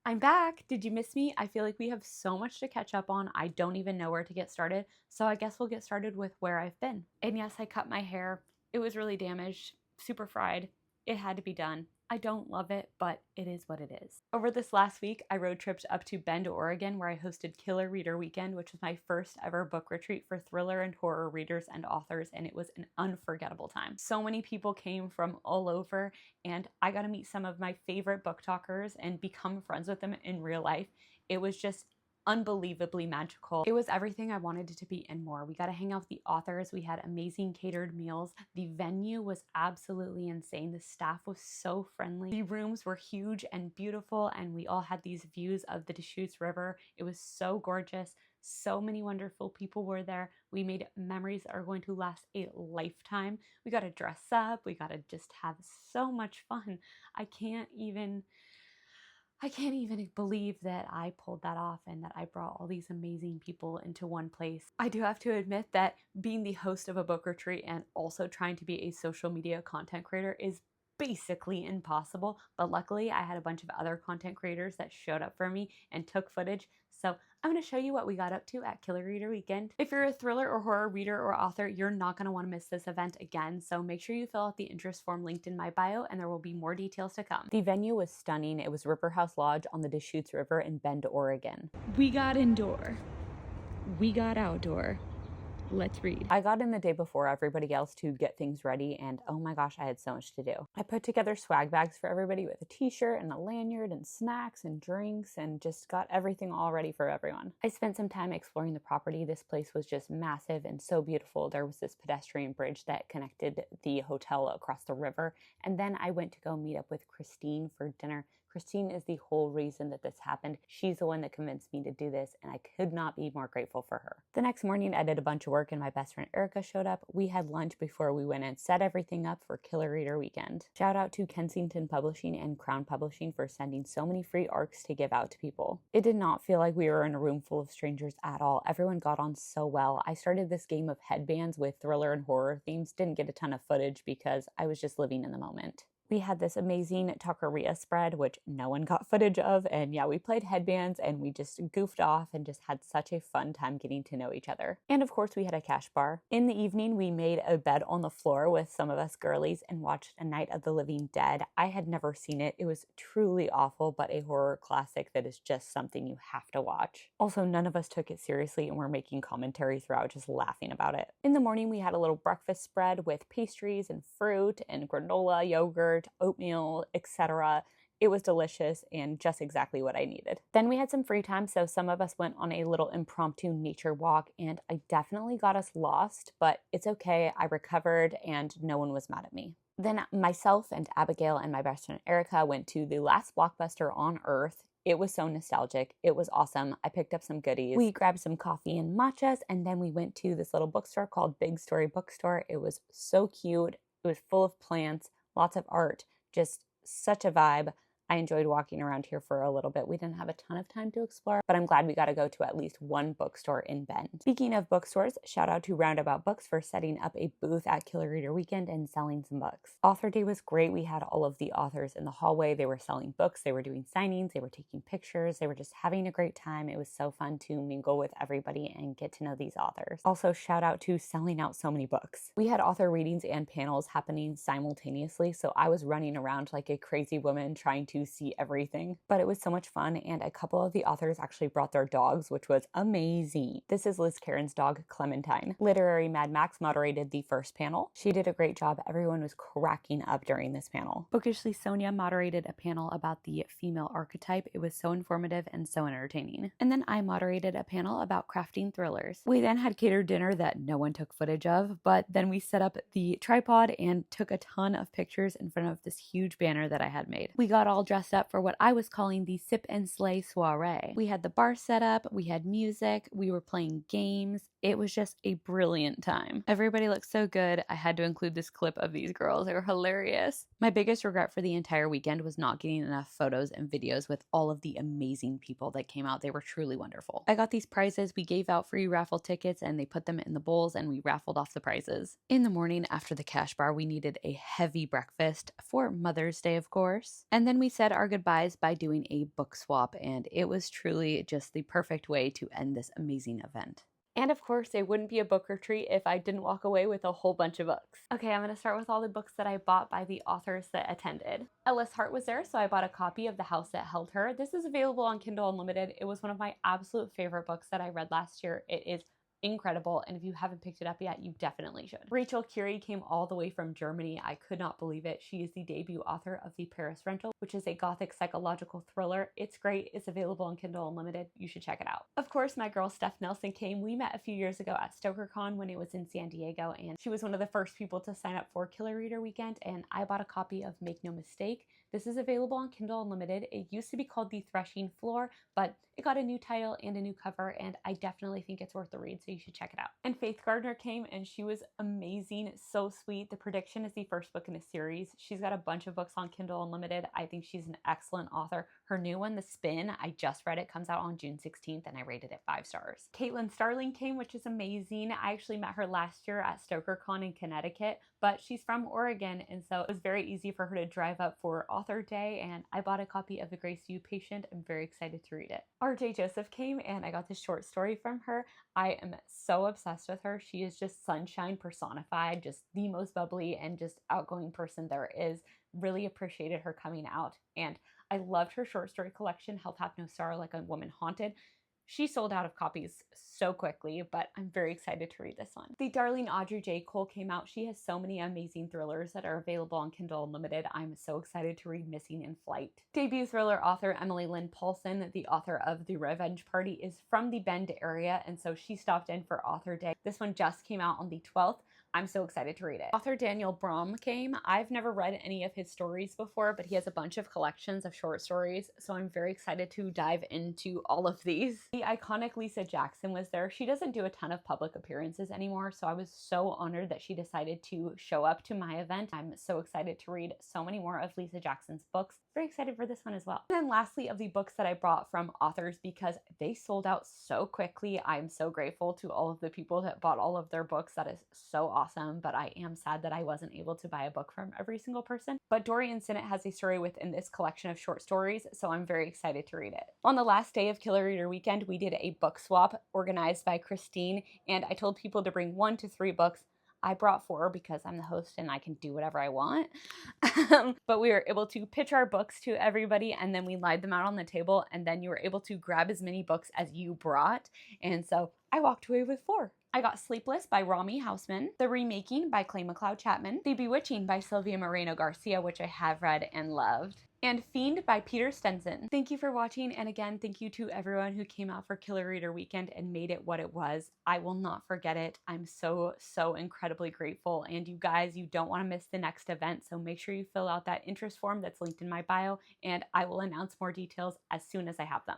I'm back. Did you miss me? I feel like we have so much to catch up on. I don't even know where to get started. So I guess we'll get started with where I've been. And yes, I cut my hair. It was really damaged, super fried. It had to be done. I don't love it, but it is what it is. Over this last week, I road tripped up to Bend, Oregon, where I hosted Killer Reader Weekend, which was my first ever book retreat for thriller and horror readers and authors, and it was an unforgettable time. So many people came from all over, and I got to meet some of my favorite book talkers and become friends with them in real life. It was just unbelievably magical. It was everything I wanted it to be and more. We got to hang out with the authors. We had amazing catered meals. The venue was absolutely insane. The staff was so friendly. The rooms were huge and beautiful, and we all had these views of the Deschutes River. It was so gorgeous. So many wonderful people were there. We made memories that are going to last a lifetime. We got to dress up. We got to just have so much fun. I can't even believe that I pulled that off and that I brought all these amazing people into one place. I do have to admit that being the host of a book retreat and also trying to be a social media content creator is basically impossible, but luckily I had a bunch of other content creators that showed up for me and took footage. So I'm going to show you what we got up to at Killer Reader Weekend. If you're a thriller or horror reader or author, you're not going to want to miss this event again, so make sure you fill out the interest form linked in my bio, and there will be more details to come. The venue was stunning. It was Riverhouse Lodge on the Deschutes River in Bend, Oregon. We got indoor. We got outdoor. Let's read. I got in the day before everybody else to get things ready, and oh my gosh, I had so much to do. I put together swag bags for everybody with a t-shirt and a lanyard and snacks and drinks, and just got everything all ready for everyone. I spent some time exploring the property. This place was just massive and so beautiful. There was this pedestrian bridge that connected the hotel across the river, and then I went to go meet up with Christine for dinner. Christine is the whole reason that this happened. She's the one that convinced me to do this, and I could not be more grateful for her. The next morning, I did a bunch of work, and my best friend Erica showed up. We had lunch before we went and set everything up for Killer Reader Weekend. Shout out to Kensington Publishing and Crown Publishing for sending so many free ARCs to give out to people. It did not feel like we were in a room full of strangers at all. Everyone got on so well. I started this game of headbands with thriller and horror themes. Didn't get a ton of footage because I was just living in the moment. We had this amazing taqueria spread, which no one got footage of, and yeah, we played headbands and we just goofed off and just had such a fun time getting to know each other. And of course, we had a cash bar. In the evening, we made a bed on the floor with some of us girlies and watched A Night of the Living Dead. I had never seen it. It was truly awful, but a horror classic that is just something you have to watch. Also, none of us took it seriously and were making commentary throughout, just laughing about it. In the morning, we had a little breakfast spread with pastries and fruit and granola, yogurt, oatmeal, etc. It was delicious and just exactly what I needed. Then we had some free time, so some of us went on a little impromptu nature walk, and I definitely got us lost, but it's okay. I recovered and no one was mad at me. Then myself and Abigail and my best friend Erica went to the last Blockbuster on Earth. It was so nostalgic. It was awesome. I picked up some goodies. We grabbed some coffee and matchas, and then we went to this little bookstore called Big Story Bookstore. It was so cute. It was full of plants, lots of art, just such a vibe. I enjoyed walking around here for a little bit. We didn't have a ton of time to explore, but I'm glad we got to go to at least one bookstore in Bend. Speaking of bookstores, shout out to Roundabout Books for setting up a booth at Killer Reader Weekend and selling some books. Author Day was great. We had all of the authors in the hallway. They were selling books, they were doing signings, they were taking pictures, they were just having a great time. It was so fun to mingle with everybody and get to know these authors. Also, shout out to selling out so many books. We had author readings and panels happening simultaneously, so I was running around like a crazy woman trying to see everything, but it was so much fun, and a couple of the authors actually brought their dogs, which was amazing. This is Liz Karen's dog, Clementine. Literary Mad Max moderated the first panel. She did a great job. Everyone was cracking up during this panel. BookishlySonia moderated a panel about the female archetype. It was so informative and so entertaining. And then I moderated a panel about crafting thrillers. We then had catered dinner that no one took footage of, but then we set up the tripod and took a ton of pictures in front of this huge banner that I had made. We got all dressed up for what I was calling the Sip and Slay soiree. We had the bar set up, we had music, we were playing games. It was just a brilliant time. Everybody looked so good. I had to include this clip of these girls. They were hilarious. My biggest regret for the entire weekend was not getting enough photos and videos with all of the amazing people that came out. They were truly wonderful. I got these prizes. We gave out free raffle tickets and they put them in the bowls and we raffled off the prizes. In the morning after the cash bar, we needed a heavy breakfast for Mother's Day, of course. And then we said our goodbyes by doing a book swap, and it was truly just the perfect way to end this amazing event. And of course, it wouldn't be a book retreat if I didn't walk away with a whole bunch of books. Okay, I'm going to start with all the books that I bought by the authors that attended. Ellis Hart was there, so I bought a copy of The House That Held Her. This is available on Kindle Unlimited. It was one of my absolute favorite books that I read last year. It is incredible, and if you haven't picked it up yet, you definitely should. Rachel Curie came all the way from Germany. I could not believe it. She is the debut author of The Paris Rental, which is a gothic psychological thriller. It's great. It's available on Kindle Unlimited. You should check it out. Of course, my girl Steph Nelson came. We met a few years ago at StokerCon when it was in San Diego, and she was one of the first people to sign up for Killer Reader Weekend, and I bought a copy of Make No Mistake. This is available on Kindle Unlimited. It used to be called The Threshing Floor, but it got a new title and a new cover, and I definitely think it's worth the read, so you should check it out. And Faith Gardner came, and she was amazing, so sweet. The Prediction is the first book in a series. She's got a bunch of books on Kindle Unlimited. I think she's an excellent author. Her new one, The Spin, I just read it, comes out on June 16th, and I rated it 5 stars. Caitlin Starling came, which is amazing. I actually met her last year at StokerCon in Connecticut, but she's from Oregon, and so it was very easy for her to drive up for Author Day, and I bought a copy of The Grace You Patient. I'm very excited to read it. RJ Joseph came, and I got this short story from her. I am so obsessed with her. She is just sunshine personified, just the most bubbly and just outgoing person there is. Really appreciated her coming out, and I loved her short story collection, Health Hath No Sorrow, Like a Woman Haunted. She sold out of copies so quickly, but I'm very excited to read this one. The Darling Audrey J. Cole came out. She has so many amazing thrillers that are available on Kindle Unlimited. I'm so excited to read Missing in Flight. Debut thriller author Emily Lynn Paulson, the author of The Revenge Party, is from the Bend area, and so she stopped in for Author Day. This one just came out on the 12th. I'm so excited to read it. Author Daniel Brom came. I've never read any of his stories before, but he has a bunch of collections of short stories, so I'm very excited to dive into all of these. The iconic Lisa Jackson was there. She doesn't do a ton of public appearances anymore, so I was so honored that she decided to show up to my event. I'm so excited to read so many more of Lisa Jackson's books. Very excited for this one as well. And then lastly, of the books that I brought from authors, because they sold out so quickly, I'm so grateful to all of the people that bought all of their books. That is so awesome, but I am sad that I wasn't able to buy a book from every single person. But Dorian Sinnott has a story within this collection of short stories, so I'm very excited to read it. On the last day of Killer Reader Weekend, we did a book swap organized by Christine, and I told people to bring 1 to 3 books. I brought 4 because I'm the host and I can do whatever I want. But we were able to pitch our books to everybody, and then we laid them out on the table, and then you were able to grab as many books as you brought. And so I walked away with 4. I got Sleepless by Rami Hausman, The Remaking by Clay McLeod Chapman, The Bewitching by Sylvia Moreno Garcia, which I have read and loved, and Fiend by Peter Stenson. Thank you for watching, and again, thank you to everyone who came out for Killer Reader Weekend and made it what it was. I will not forget it. I'm so incredibly grateful, and you guys, you don't want to miss the next event, so make sure you fill out that interest form that's linked in my bio, and I will announce more details as soon as I have them.